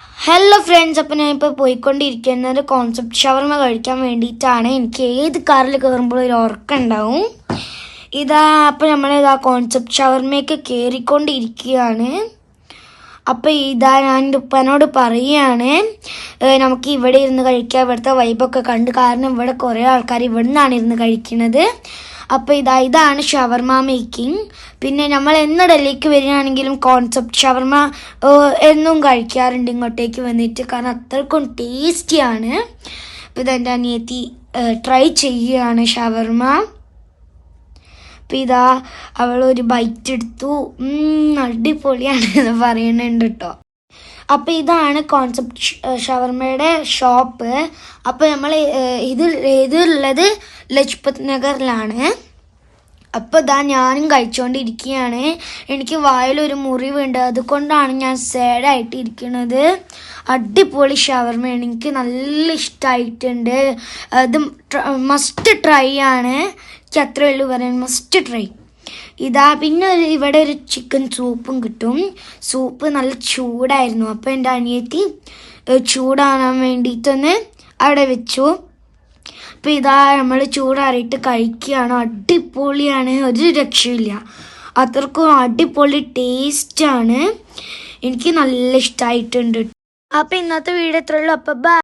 Hello friends, അപ്പം ഞാനിപ്പോൾ പോയിക്കൊണ്ടിരിക്കുന്നത് കോൺസെപ്റ്റ് ഷവർമ കഴിക്കാൻ വേണ്ടിയിട്ടാണ്. എനിക്ക് ഏത് കാറിൽ കയറുമ്പോൾ ഒരു ഉറക്കമുണ്ടാവും. അപ്പം നമ്മളിതാ കോൺസെപ്റ്റ് ഷവർമയൊക്കെ കയറിക്കൊണ്ടിരിക്കുകയാണ്. അപ്പം ഞാൻ എൻ്റെ ഉപ്പനോട് പറയുകയാണ്, നമുക്ക് ഇവിടെ ഇരുന്ന് കഴിക്കാം, ഇവിടുത്തെ വൈബൊക്കെ കണ്ട്. കാരണം ഇവിടെ കുറേ ആൾക്കാർ ഇവിടെ നിന്നാണ് ഇരുന്ന് കഴിക്കുന്നത്. അപ്പോൾ ഇതാണ് ഷവർമ മേക്കിംഗ്. പിന്നെ നമ്മൾ എന്ന് ഡൽഹിക്ക് വരികയാണെങ്കിലും കോൺസെപ്റ്റ് ഷവർമ എന്നും കഴിക്കാറുണ്ട് ഇങ്ങോട്ടേക്ക് വന്നിട്ട്, കാരണം അത്രക്കും ടേസ്റ്റിയാണ്. അപ്പോൾ ഇതെൻ്റെ അനിയത്തി ട്രൈ ചെയ്യുകയാണ് ഷവർമ. അപ്പോൾ അവളൊരു ബൈറ്റ് എടുത്തു. അടിപൊളിയാണ് എന്ന് പറയുന്നുണ്ട് കേട്ടോ. അപ്പോൾ ഇതാണ് കോൺസെപ്റ്റ് ഷവർമയുടെ ഷോപ്പ്. അപ്പോൾ നമ്മൾ ഇതുള്ളത് ലജ്പത് നഗറിലാണ്. അപ്പോൾ ഞാനും കഴിച്ചുകൊണ്ടിരിക്കുകയാണ്. എനിക്ക് വായിലൊരു മുറിവുണ്ട്, അതുകൊണ്ടാണ് ഞാൻ സാഡായിട്ട് ഇരിക്കുന്നത്. അടിപൊളി ഷവർമയാണ്, എനിക്ക് നല്ല ഇഷ്ടമായിട്ടുണ്ട്. അത് മസ്റ്റ് ട്രൈ ആണ്. എനിക്ക് അത്രേ ഉള്ളൂ പറയാൻ, മസ്റ്റ് ട്രൈ. പിന്നെ ഇവിടെ ഒരു ചിക്കൻ സൂപ്പും കിട്ടും. സൂപ്പ് നല്ല ചൂടായിരുന്നു. അപ്പോൾ എൻ്റെ അനിയത്തി ചൂടാകാൻ വേണ്ടിയിട്ടൊന്ന് അവിടെ വെച്ചു. അപ്പോൾ നമ്മൾ ചൂടാറിയിട്ട് കഴിക്കുകയാണ്. അടിപൊളിയാണ്, ഒരു രക്ഷയില്ല. അത്രക്കും അടിപൊളി ടേസ്റ്റാണ്. എനിക്ക് നല്ല ഇഷ്ടമായിട്ടുണ്ട്. അപ്പോൾ ഇന്നത്തെ വീഡിയോ ഇത്രയുള്ളൂ. അപ്പോൾ ബൈ.